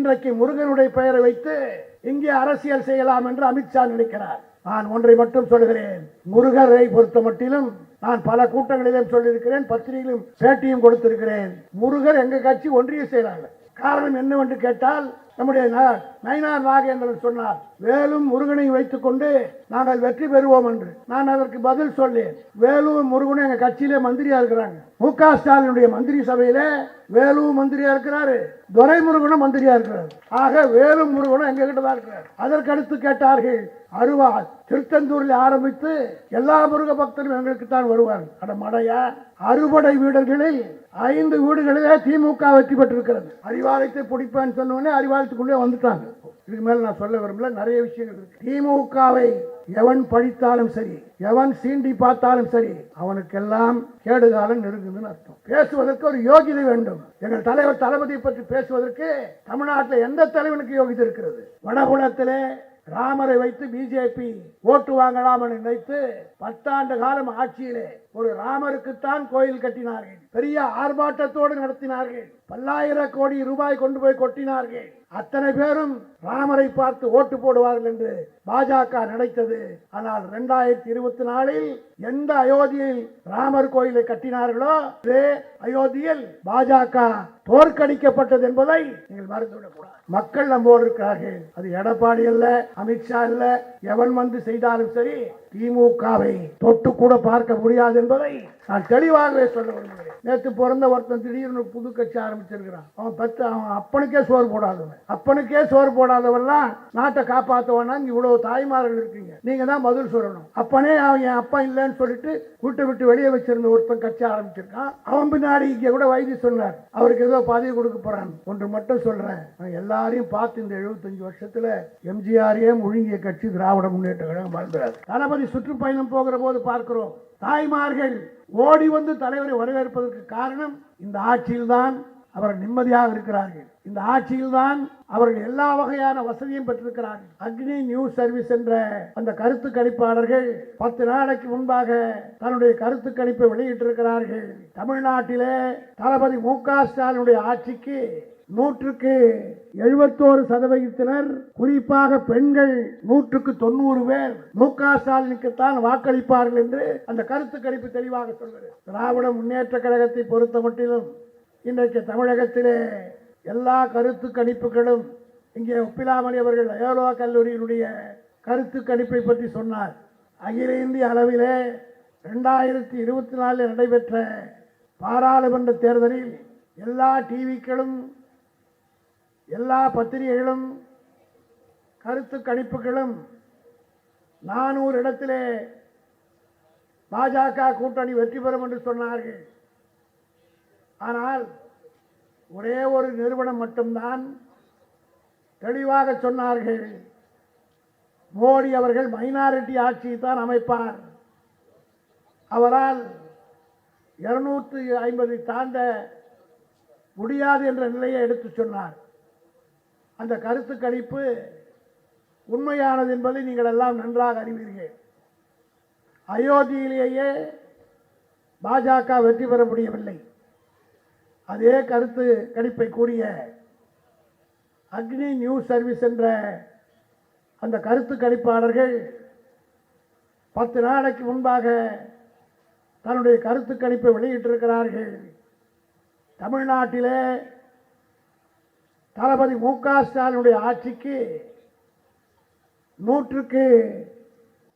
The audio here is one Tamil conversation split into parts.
இன்றைக்கு முருகனுடைய பெயரை வைத்து இங்கே அரசியல் செய்யலாம் என்று அமித்ஷா நினைக்கிறார். நான் ஒன்றை மட்டும் சொல்கிறேன், முருகரை பொறுத்த மட்டிலும் நான் பல கூட்டங்களிலும் சொல்லியிருக்கிறேன், பத்திரிகையிலும் பேட்டியும் கொடுத்திருக்கிறேன். முருகர் எங்க கட்சி ஒன்றிய செயலாளர். காரணம் என்னவென்று கேட்டால், நம்முடைய நயினார் நாகேந்திரன் சொன்னார், வேலும் முருகனை வைத்துக் கொண்டு நாங்கள் வெற்றி பெறுவோம் என்று. நான் அதற்கு பதில் சொல்லேன், வேலும் முருகனும் எங்க கட்சியிலே மந்திரியா இருக்கிறாங்க. மு.க. ஸ்டாலினுடைய மந்திரி சபையில வேலும் மந்திரியா இருக்கிறாரு, துரைமுருகனும் மந்திரியா இருக்கிறார். ஆக வேலும் முருகனும் எங்க கிட்ட தான் இருக்கிறார். அதற்கடுத்து கேட்டார்கள், அருவாள் திருச்செந்தூரில் ஆரம்பித்து எல்லா முருக பக்தரும் எங்களுக்கு தான் வருவார்கள். அட மடையா, அறுபடை வீடர்களில் 5 வீடுகளிலே திமுக வெற்றி பெற்றிருக்கிறது. அறிவாலயத்தை பிடிப்பேன்னு சொன்னோடனே அறிவாலயத்துக்குள்ளே வந்துட்டாங்க. இதுக்கு மேல நான் சொல்ல விரும்பல, நிறைய விஷயங்கள் இருக்கு. திமுகவை எவன் பழித்தாலும் சரி, எவன் சீண்டி பார்த்தாலும் சரி, அவனுக்கெல்லாம் கேடுகாலம் நெருங்குதுன்னு அர்த்தம். பேசுவதற்கு ஒரு யோகிதை வேண்டும். எங்கள் தலைவர் தளபதியை பற்றி பேசுவதற்கு தமிழ்நாட்டில் எந்த தலைவனுக்கு யோகிதை இருக்கிறது? வடபுலத்திலே ராமரை வைத்து பிஜேபி ஓட்டு வாங்கலாம் என்று நினைத்து 10 ஆண்டு காலம் ஆட்சியிலே ஒரு ராமருக்குத்தான் கோயில் கட்டினார்கள். பெரிய ஆர்ப்பாட்டத்தோடு நடத்தினார்கள். பல்லாயிரம் கோடி ரூபாய் கொண்டு போய் கொட்டினார்கள். அத்தனை பேரும் ராமரை பார்த்து ஓட்டு போடுவார்கள் என்று பாஜக நினைத்தது. ஆனால் 2024 எந்த அயோத்தியில் ராமர் கோயிலை கட்டினார்களோ அதே அயோத்தியில் பாஜக தோற்கடிக்கப்பட்டது என்பதை நீங்கள் மறந்துவிடக் கூடாது. மக்கள் நம்மோடு இருக்கிறார்கள். அது எடப்பாடி அல்ல, அமித்ஷா அல்ல, எவன் வந்து செய்தாலும் சரி, திமுகவை தொட்டு கூட பார்க்க முடியாது என்பதை நான் தெளிவாகவே சொல்ல விரும்புகிறேன். நேற்று பிறந்த ஒருத்தன் திடீர்னு புது கட்சி ஆரம்பிச்சிருக்கிறான். அவன் அப்பனுக்கே சோறு போடாதவன். அப்பனுக்கே சோறு போடாதவெல்லாம் நாட்டை காப்பாற்றுவானா? இவ்வளவு தாய்மார்கள் இருக்கீங்க, நீங்க தான் பதில் சொல்லணும். அப்பனே அவன் என் அப்பா இல்லைன்னு சொல்லிட்டு வீட்டை விட்டு வெளியே வச்சிருந்த ஒருத்தன் கட்சி ஆரம்பிச்சிருக்கான். அவன் பின்னாடி இங்க கூட வைத்திய சொன்னார், அவருக்கு ஏதோ பதவி கொடுக்க போறான். ஒன்று மட்டும் சொல்றேன், எல்லாரையும் பார்த்து இந்த 75 வருஷத்துல எம்ஜிஆரையே முழுங்கிய கட்சி திராவிட முன்னேற்ற கழகம் வாழ்ந்துறாரு. தளபதி சுற்றுப்பயணம் போகிற போது பார்க்கிறோம், தாய்மார்கள் ஓடி வந்து தலைவரை வரவேற்பதற்கு காரணம் இந்த ஆட்சியில்தான் அவர்கள் நிம்மதியாக இருக்கிறார்கள். இந்த ஆட்சியில்தான் அவர்கள் எல்லா வகையான வசதியும் பெற்றிருக்கிறார்கள். அக்னி நியூஸ் சர்வீஸ் என்ற அந்த கருத்து கணிப்பாளர்கள் 10 நாளைக்கு முன்பாக தன்னுடைய கருத்து கணிப்பை வெளியிட்டிருக்கிறார்கள். தமிழ்நாட்டிலே தளபதி மு.க. ஸ்டாலினுடைய ஆட்சிக்கு 100க்கு 71% குறிப்பாக பெண்கள் 100க்கு 90 பேர் மு.க. ஸ்டாலினுக்குத்தான் வாக்களிப்பார்கள் என்று அந்த கருத்து கணிப்பு தெளிவாக சொல்கிறது. திராவிட முன்னேற்ற கழகத்தை பொறுத்த மட்டிலும் இன்றைக்கு தமிழகத்திலே எல்லா கருத்து கணிப்புகளும், இங்கே ஒப்பிலாமணி அவர்கள் அயோலா கல்லூரியினுடைய கருத்து கணிப்பை பற்றி சொன்னார். அகில இந்திய அளவிலே 2024 நடைபெற்ற பாராளுமன்ற தேர்தலில் எல்லா டிவிக்களும், எல்லா பத்திரிகைகளும், கருத்து கணிப்புகளும் 400 இடத்திலே பாஜக கூட்டணி வெற்றி பெறும் என்று சொன்னார்கள். ஆனால் ஒரே ஒரு நிறுவனம் மட்டும்தான் தெளிவாக சொன்னார்கள், மோடி அவர்கள் மைனாரிட்டி ஆட்சியை தான் அமைப்பார், அவரால் 250 தாண்ட முடியாது என்ற நிலையை எடுத்து சொன்னார். அந்த கருத்து கணிப்பு உண்மையானது என்பதை நீங்கள் எல்லாம் நன்றாக அறிவீர்கள். அயோத்தியிலேயே பாஜக வெற்றி பெற முடியவில்லை. அதே கருத்து கணிப்பை கூறிய அக்னி நியூஸ் சர்வீஸ் என்ற அந்த கருத்து கணிப்பாளர்கள் 10 நாளைக்கு முன்பாக தன்னுடைய கருத்து கணிப்பை வெளியிட்டிருக்கிறார்கள். தமிழ்நாட்டிலே தளபதி மு.க. ஸ்டாலினுடைய ஆட்சிக்கு 100க்கு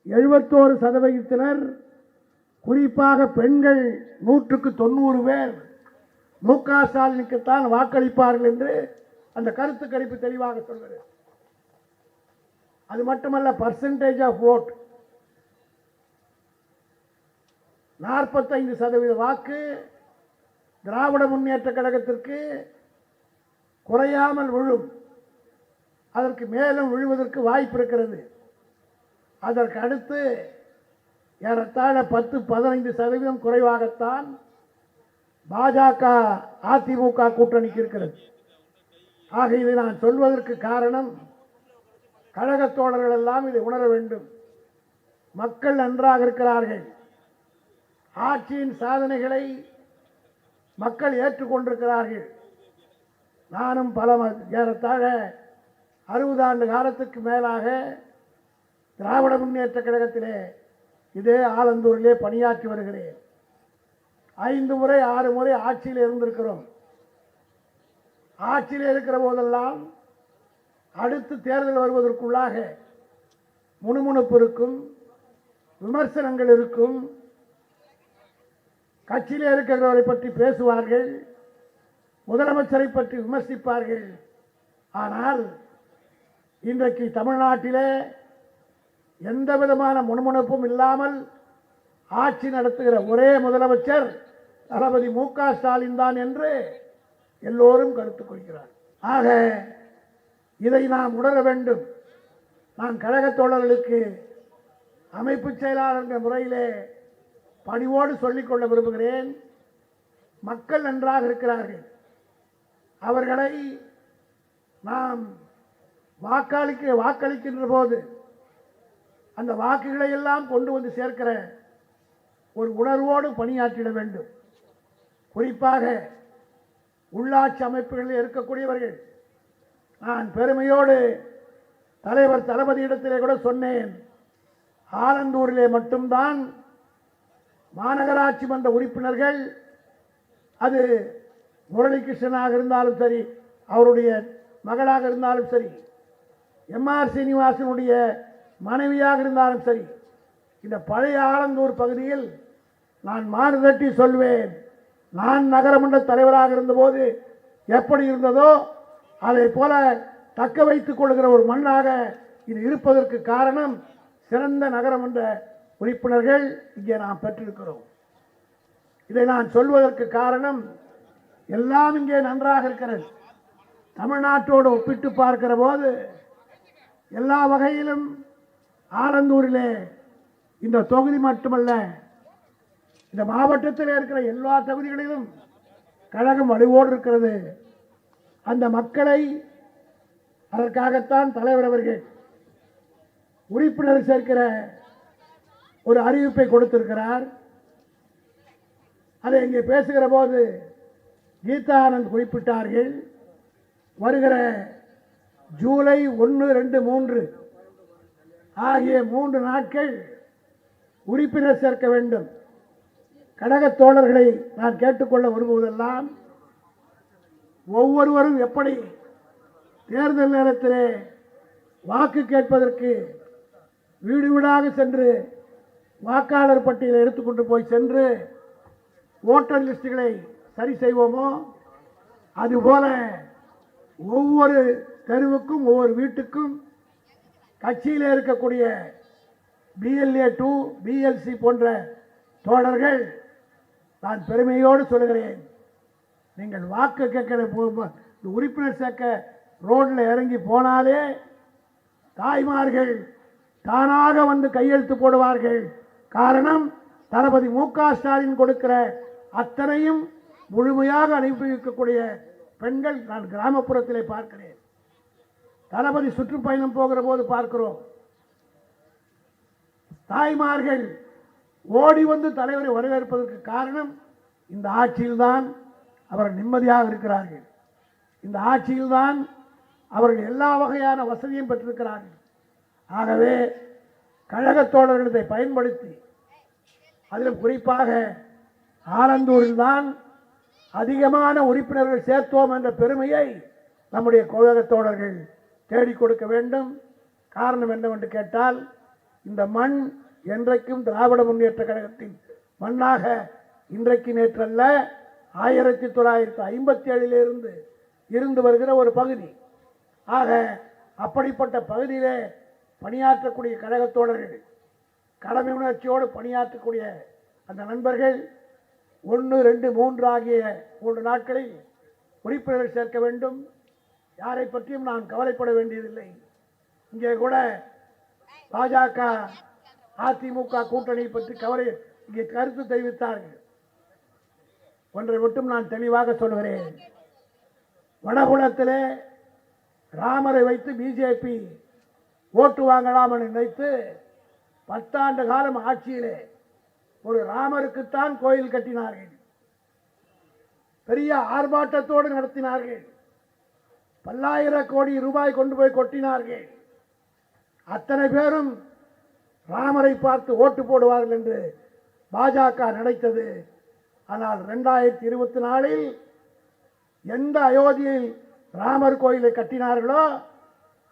71% குறிப்பாக பெண்கள் 100க்கு 90 பேர் மு.க. ஸ்டாலினுக்குத்தான் வாக்களிப்பார்கள் என்று அந்த கருத்து கணிப்பு தெளிவாக சொல்கிறது. அது மட்டுமல்ல, பர்சன்டேஜ் ஆஃப் ஓட் 45% வாக்கு திராவிட முன்னேற்ற கழகத்திற்கு குறையாமல் விழும், அதற்கு மேலும் விழுவதற்கு வாய்ப்பு இருக்கிறது. அதற்கு அடுத்து ஏறத்தாழ 10-15% குறைவாகத்தான் பாஜக அதிமுக கூட்டணிக்கு இருக்கிறது. ஆக இதை நான் சொல்வதற்கு காரணம், கழக தோழர்கள் எல்லாம் இதை உணர வேண்டும். மக்கள் நன்றாக இருக்கிறார்கள். ஆட்சியின் சாதனைகளை மக்கள் ஏற்றுக்கொண்டிருக்கிறார்கள். நானும் ஏறத்தாழ 60 ஆண்டு காலத்துக்கு மேலாக திராவிட முன்னேற்ற கழகத்திலே இதே ஆலந்தூரிலே பணியாற்றி வருகிறேன். 5 முறை 6 முறை ஆட்சியில் இருந்திருக்கிறோம். ஆட்சியில் இருக்கிற போதெல்லாம் அடுத்து தேர்தல் வருவதற்குள்ளாக முணுமுணுப்பு இருக்கும், விமர்சனங்கள் இருக்கும். கட்சியில் இருக்கிறவரை பற்றி பேசுவார்கள், முதலமைச்சரை பற்றி விமர்சிப்பார்கள். ஆனால் இன்றைக்கு தமிழ்நாட்டிலே எந்த விதமான முணுமுணுப்பும் இல்லாமல் ஆட்சி நடத்துகிற ஒரே முதலமைச்சர் தளபதி மு.க.ஸ்டாலின் தான் என்று எல்லோரும் கருத்து கொள்கிறார். ஆக இதை நாம் உணர வேண்டும். நான் கழக தோழர்களுக்கு அமைப்பு செயலாளர் என்ற முறையிலே பணிவோடு சொல்லிக்கொள்ள விரும்புகிறேன். மக்கள் நன்றாக இருக்கிறார்கள். அவர்களை நாம் வாக்களிக்கின்ற போது அந்த வாக்குகளை எல்லாம் கொண்டு வந்து சேர்க்கிற ஒரு உணர்வோடு பணியாற்றிட வேண்டும். குறிப்பாக உள்ளாட்சி அமைப்புகளில் இருக்கக்கூடியவர்கள், நான் பெருமையோடு தலைவர் தளபதியிடத்திலே கூட சொன்னேன், ஆலந்தூரிலே மட்டும்தான் மாநகராட்சி மன்ற உறுப்பினர்கள், அது முரளிகிருஷ்ணனாக இருந்தாலும் சரி, அவருடைய மகளாக இருந்தாலும் சரி, எம்.ஆர். சீனிவாசனுடைய மனைவியாக இருந்தாலும் சரி, இந்த பழைய ஆலந்தூர் பகுதியில் நான் மாறுதட்டி சொல்வேன், நான் நகரமன்ற தலைவராக இருந்தபோது எப்படி இருந்ததோ அதை போல தக்க வைத்துக் கொள்கிற ஒரு மண்ணாக இது இருப்பதற்கு காரணம் சிறந்த நகரமன்ற உறுப்பினர்கள் இங்கே நாம் பெற்றிருக்கிறோம். இதை நான் சொல்வதற்கு காரணம், எல்லாம் இங்கே நன்றாக இருக்கிறது. தமிழ்நாட்டோடு ஒப்பிட்டு பார்க்கிற போது எல்லா வகையிலும் ஆலந்தூரிலே இந்த தொகுதி மட்டுமல்ல, இந்த மாவட்டத்தில் இருக்கிற எல்லா தொகுதிகளிலும் கழகம் வலுவோடு இருக்கிறது. அந்த மக்களை, அதற்காகத்தான் தலைவர் அவர்கள் உறுப்பினர் சேர்க்கிற ஒரு அறிவிப்பை கொடுத்திருக்கிறார். அதை இங்கே பேசுகிற போது கீதா ஆனந்த் குறிப்பிட்டார்கள், வருகிற ஜூலை 1, 2, 3 ஆகிய 3 நாட்கள் உறுப்பினர் சேர்க்க வேண்டும். கழக தோழர்களை நான் கேட்டுக்கொள்ள விரும்புவதெல்லாம், ஒவ்வொருவரும் எப்படி தேர்தல் நேரத்திலே வாக்கு கேட்பதற்கு வீடு வீடாக சென்று வாக்காளர் பட்டியலை எடுத்துக்கொண்டு போய் சென்று ஓட்டர் லிஸ்டுகளை சரி செய்வோமோ, அதுபோல ஒவ்வொரு தெருவுக்கும் ஒவ்வொரு வீட்டுக்கும் கட்சியில் இருக்கக்கூடிய BLA 2, BLC போன்ற தோழர்கள், நான் பெருமையோடு சொல்கிறேன், நீங்கள் வாக்கு கேட்கிற உறுப்பினர் சேர்க்க ரோடில் இறங்கி போனாலே தாய்மார்கள் தானாக வந்து கையெழுத்து போடுவார்கள். காரணம், தளபதி மு.க.ஸ்டாலின் கொடுக்கிற அத்தனையும் முழுமையாக அனுப்பி வைக்கக்கூடிய பெண்கள் நான் கிராமப்புறத்திலே பார்க்கிறேன். தளபதி சுற்றுப்பயணம் போகிற போது பார்க்கிறோம், தாய்மார்கள் ஓடி வந்து தலைவரை வரவேற்பதற்கு காரணம், இந்த ஆட்சியில்தான் அவர்கள் நிம்மதியாக இருக்கிறார்கள். இந்த ஆட்சியில்தான் அவர்கள் எல்லா வகையான வசதியும் பெற்றிருக்கிறார்கள். ஆகவே கழக தோழர்களை பயன்படுத்தி, அதிலும் குறிப்பாக ஆலந்தூரில் தான் அதிகமான உறுப்பினர்கள் சேர்த்தோம் என்ற பெருமையை நம்முடைய கழக தோழர்கள் தேடிக் கொடுக்க வேண்டும். காரணம் என்னவென்று கேட்டால், இந்த மண் என்றைக்கும் திராவிட முன்னேற்ற கழகத்தின் மண்ணாக இன்றைக்கு நேற்றல்ல, 1957 இருந்து வருகிற ஒரு பகுதி. ஆக அப்படிப்பட்ட பகுதியிலே பணியாற்றக்கூடிய கழக தோழர்கள், கடமை உணர்ச்சியோடு பணியாற்றக்கூடிய அந்த நண்பர்கள் 1, 2, 3 ஆகிய 3 நாட்களில் உறுப்பினர்கள் சேர்க்க வேண்டும். யாரை பற்றியும் நான் கவலைப்பட வேண்டியதில்லை. இங்கே கூட பாஜக அதிமுக கூட்டணி பற்றி இங்கே கருத்து தெரிவித்தார்கள். ஒன்றை மட்டும் நான் தெளிவாக சொல்கிறேன், வடகுளத்திலே ராமரை வைத்து பிஜேபி ஓட்டு வாங்கலாம் என்று நினைத்து 10 ஆண்டு காலம் ஆட்சியிலே ஒரு ராமருக்குத்தான் கோயில் கட்டினார்கள், பெரிய ஆர்ப்பாட்டத்தோடு நடத்தினார்கள். பல்லாயிரம் கோடி ரூபாய் கொண்டு போய் கொட்டினார்கள். அத்தனை பேரும் ராமரை பார்த்து ஓட்டு போடுவார்கள் என்று பாஜக நினைத்தது. ஆனால் 2024 எந்த அயோத்தியில் ராமர் கோயிலை கட்டினார்களோ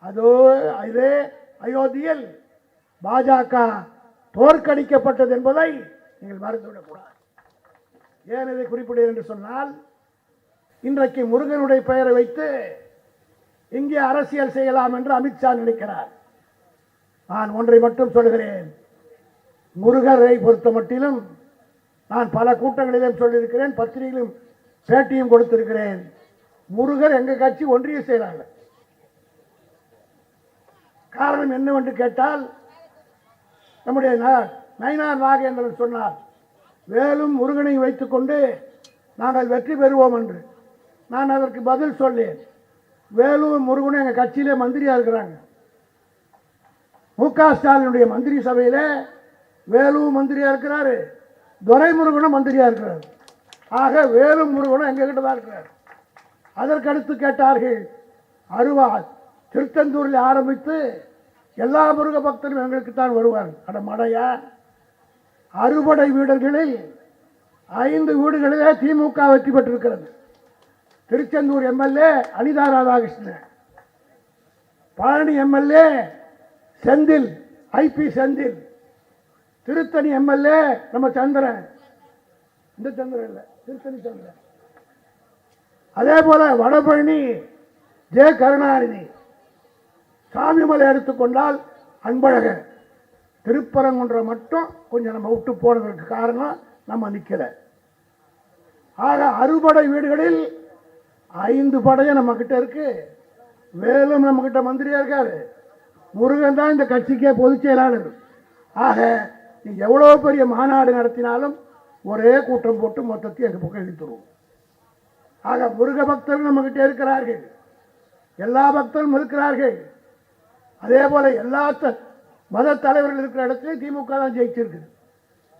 அதே அயோத்தியில் பாஜக தோற்கடிக்கப்பட்டது என்பதை நீங்கள் மறந்துவிடக்கூடாது. ஏன் இதை குறிப்பிடுகிறேன் என்று சொன்னால், இன்றைக்கு முருகனுடைய பெயரை வைத்து இங்கே அரசியல் செய்யலாம் என்று அமித்ஷா நினைக்கிறார். நான் ஒன்றை மட்டும் சொல்கிறேன், முருகரை பொறுத்த மட்டிலும் நான் பல கூட்டங்களிலும் சொல்லியிருக்கிறேன், பத்திரிகையிலும் பேட்டியும் கொடுத்திருக்கிறேன். முருகர் எங்க கட்சி ஒன்றிய செயலாளர். காரணம் என்னவென்று கேட்டால், நம்முடைய நயினார் நாகேந்திரன் சொன்னார், வேலும் முருகனை வைத்துக் கொண்டு நாங்கள் வெற்றி பெறுவோம் என்று. நான் அதற்கு பதில் சொல்லேன், வேலும் முருகனும் எங்கள் கட்சியிலே மந்திரியா இருக்கிறாங்க. மு.க. ஸ்டாலினுடைய மந்திரி சபையில வேலு மந்திரியா இருக்கிறாரு, துரைமுருகனும் மந்திரியா இருக்கிறார். ஆக வேலும் முருகனும் எங்க கிட்ட தான் இருக்கிறார். அதற்கடுத்து கேட்டார்கள், திருச்செந்தூரில் ஆரம்பித்து எல்லா முருக பக்தரும் எங்களுக்கு தான் வருவார்கள். அட மடையா, அறுபடை வீடுகளில் 5 வீடுகளிலே திமுக வெற்றி பெற்றிருக்கிறது. Tiruchendur MLA Anitha Radhakrishnan, Palani MLA Senthil, IP Senthil, Tiruttani MLA நம்ம சந்திரன், இந்த சந்திரன் இல்ல, திருத்தணி சந்திரன். அதே போல வடபழனி ஜே கருணாநிதி, சாமிமலை எடுத்துக்கொண்டால் அன்பழகன், திருப்பரங்குன்றம் மட்டும் கொஞ்சம் நம்ம விட்டு போனதற்கு காரணம் நம்ம நிக்கல. ஆக 60 வீடுகளில் 5 படையும் நம்ம கிட்ட இருக்கு. வேலும் நம்ம கிட்ட மந்திரியா இருக்காரு, முருகன் தான் இந்த கட்சிக்கே பொதுச் செயலாளர். ஆக நீ எவ்வளவு பெரிய மாநாடு நடத்தினாலும் ஒரே கூட்டம் போட்டு மொத்தத்தை எங்க பக்கம் இழுத்துருவோம். ஆக முருக பக்தர்கள் நம்ம கிட்ட இருக்கிறார்கள், எல்லா பக்தரும் இருக்கிறார்கள். அதே போல எல்லா மத தலைவர்கள் இருக்கிற இடத்துலையும் திமுக தான் ஜெயிச்சிருக்கு.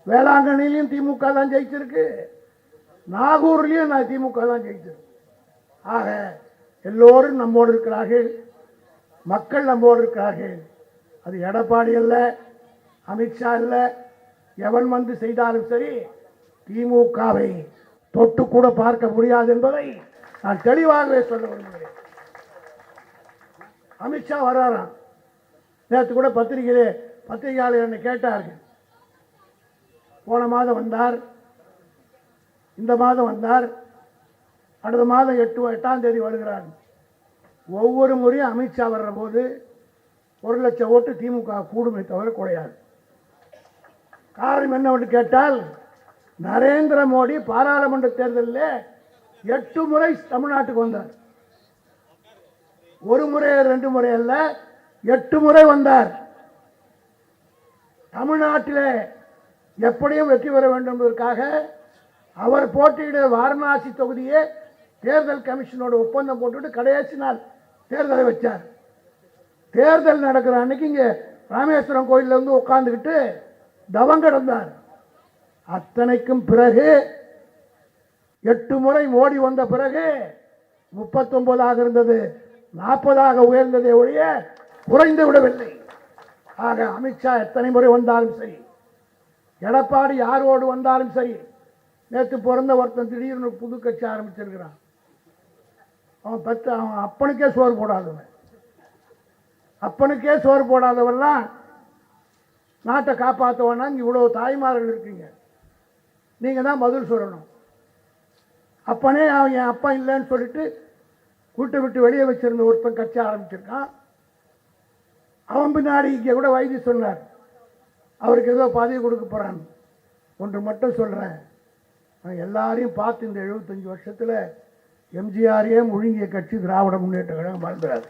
வேளாங்கண்ணிலையும் திமுக தான் ஜெயிச்சிருக்கு, நாகூர்லையும் திமுக தான் ஜெயிச்சிருக்கு. ஆக எல்லோரும் நம்மோடு இருக்கிறார்கள், மக்கள் நம்மோடு இருக்கிறார்கள். அது எடப்பாடி அல்ல, அமித்ஷா அல்ல, எவன் வந்து செய்தாலும் சரி திமுகவை தொட்டு கூட பார்க்க முடியாது என்பதை நான் தெளிவாகவே சொல்ல விரும்புகிறேன். அமித்ஷா வர்றாராம். நேற்று கூட பத்திரிகையாளர் என்னை கேட்டார்கள், போன மாதம் வந்தார், இந்த மாதம் வந்தார், அடுத்த மாதம் 8ஆம் தேதி வருகிறார். ஒவ்வொரு முறையும் அமித்ஷா வர்ற போது 1 லட்சம் ஓட்டு திமுக கூடுமே தவிர குறையாது. காரணம் என்னவென்று கேட்டால், நரேந்திர மோடி பாராளுமன்ற தேர்தலில் 8 முறை தமிழ்நாட்டுக்கு வந்தார். 1 முறை 2 முறை அல்ல, 8 முறை வந்தார். தமிழ்நாட்டில் எப்படியும் வெற்றி பெற வேண்டும் என்பதற்காக அவர் போட்டியிட வாரணாசி தொகுதியே தேர்தல் கமிஷனோட ஒப்பந்தம் போட்டுட்டு கடைசி நாள் தேர்தலை வச்சார். தேர்தல் நடக்கிற அன்னைக்கு இங்க ராமேஸ்வரம் கோயிலில் வந்து உட்கார்ந்துக்கிட்டு தவம் கிடந்தார். அத்தனைக்கும் பிறகு 8 முறை மோடி வந்த பிறகு 39 இருந்தது, 40 உயர்ந்ததை ஒழிய குறைந்து விடவில்லை. ஆக அமித்ஷா எத்தனை முறை வந்தாலும் சரி, எடப்பாடி யாரோடு வந்தாலும் சரி, நேற்று பிறந்த ஒருத்தன் திடீர்னு புது கட்சி ஆரம்பிச்சிருக்கிறான். அவன் அப்பனுக்கே சோறு போடாதவன், அப்பனுக்கே சோறு போடாதவெல்லாம் நாட்டை காப்பாற்றுவானா? இவ்வளவு தாய்மார்கள் இருக்கீங்க, நீங்க தான் பதில் சொல்லணும். அப்பனே அவன் என் அப்பா இல்லைன்னு சொல்லிட்டு கூட்டு விட்டு வெளியே வச்சிருந்த ஒருத்தன் கட்சி ஆரம்பிச்சிருக்கான். அவன் பின்னாடி இங்கே கூட வைத்தி சொன்னார், அவருக்கு ஏதோ பதவி கொடுக்க போறான். ஒன்று மட்டும் சொல்றேன், நான் எல்லாரையும் பார்த்து இந்த 75 வருஷத்துல எம்ஜிஆரையே முழுங்கிய கட்சி திராவிட முன்னேற்ற கழகம் மறந்துடாது.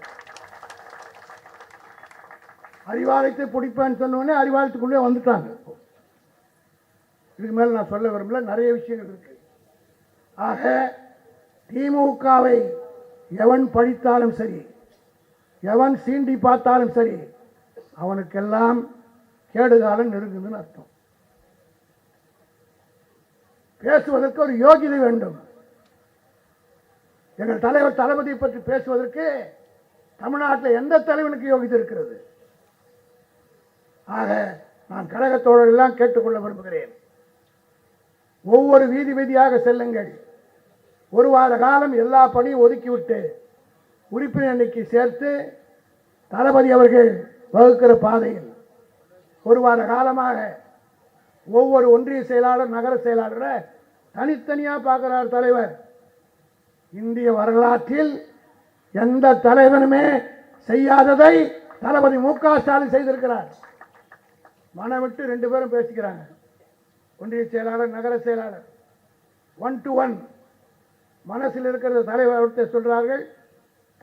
அறிவாலயத்தை பிடிப்பேன்னு சொன்னோடனே அறிவாலயத்துக்குள்ளே வந்துட்டாங்க. இதுக்கு மேல நான் சொல்ல விரும்பல, நிறைய விஷயங்கள் இருக்கு. ஆக திமுகவை எவன் பழித்தாலும் சரி, எவன் சீண்டி பார்த்தாலும் சரி, அவனுக்கெல்லாம் கேடுகாலம் நெருங்குதுன்னு அர்த்தம். பேசுவதற்கு ஒரு யோகிதை வேண்டும். எங்கள் தலைவர் தளபதியை பற்றி பேசுவதற்கு தமிழ்நாட்டில் எந்த தலைவனுக்கு யோகிதை இருக்கிறது? ஆக நான் கழக தோழர்களெல்லாம் கேட்டுக்கொள்ள விரும்புகிறேன். ஒவ்வொரு வீதி வீதியாக செல்லுங்கள். ஒரு வார காலம் எல்லா பணியும் ஒதுக்கிவிட்டு உறுப்பினர் எண்ணிக்கை சேர்த்து தளபதி அவர்கள் வகுக்கிற பாதையில் ஒரு வார காலமாக ஒவ்வொரு ஒன்றிய செயலாளர், நகர செயலாளரை தனித்தனியாக பார்க்கிறார் தலைவர். இந்திய வரலாற்றில் எந்த தலைவனுமே செய்யாததை தளபதி மு.க. ஸ்டாலின் செய்திருக்கிறார். மனவிட்டு 2 பேரும் பேசிக்கிறாங்க. ஒன்றிய செயலாளர், நகர செயலாளர் 1 to 1 மனசில் இருக்கிற தலைவர் சொல்றார்கள்.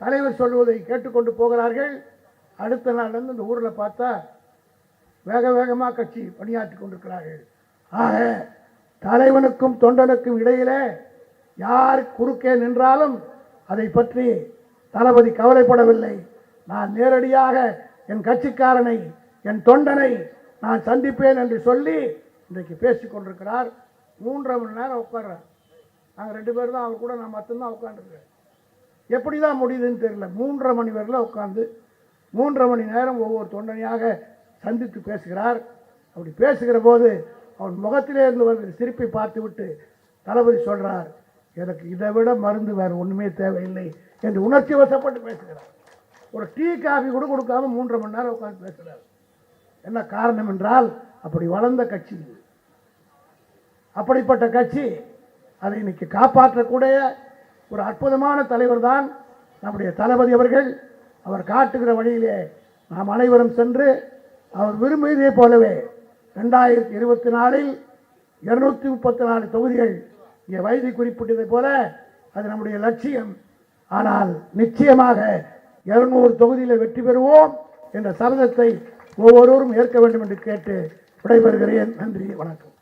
தலைவர் சொல்வதை கேட்டுக்கொண்டு போகிறார்கள். அடுத்த நாள் இந்த ஊரில் பார்த்தா வேக வேகமாக கட்சி பணியாற்றி கொண்டிருக்கிறார்கள். ஆக தலைவனுக்கும் தொண்டனுக்கும் இடையிலே யார் குறுக்கே நின்றாலும் அதை பற்றி தளபதி கவலைப்படவில்லை. நான் நேரடியாக என் கட்சிக்காரனை, என் தொண்டனை நான் சந்திப்பேன் என்று சொல்லி இன்றைக்கு பேசிக் கொண்டிருக்கிறார். 3.5 மணி நேரம் உட்கார்றார். நாங்கள் 2 பேர் தான், அவர் கூட நான் மட்டும்தான் உட்காந்துருக்கேன். எப்படி தான் முடியுதுன்னு தெரியல. 3.5 மணி வரையில் உட்காந்து 3.5 மணி நேரம் ஒவ்வொரு தொண்டனையாக சந்தித்து பேசுகிறார். அப்படி பேசுகிற போது அவன் முகத்திலே இருந்து வருகிற சிரிப்பை பார்த்து விட்டு தளபதி சொல்றார், எனக்கு இதை விட மருந்து வேறு ஒன்றுமே தேவையில்லை என்று உணர்ச்சி வசப்பட்டு பேசுகிறார். ஒரு டீ காஃபி கூட கொடுக்காம 3.5 மணி நேரம் உட்காந்து பேசுகிறார். என்ன காரணம் என்றால் அப்படி வளர்ந்த கட்சி, அப்படிப்பட்ட கட்சி. அதை இன்னைக்கு காப்பாற்றக்கூடிய ஒரு அற்புதமான தலைவர் தான் நம்முடைய தளபதி அவர்கள். அவர் காட்டுகிற வழியிலே நாம் அனைவரும் சென்று அவர் விரும்பியதை போலவே 2024 234 தொகுதிகள் இங்கே வைதி குறிப்பிட்டதை போல அது நம்முடைய லட்சியம். ஆனால் நிச்சயமாக 200 தொகுதியில் வெற்றி பெறுவோம் என்ற சபதத்தை ஒவ்வொருவரும் ஏற்க வேண்டும் என்று கேட்டு விடைபெறுகிறேன். நன்றி, வணக்கம்.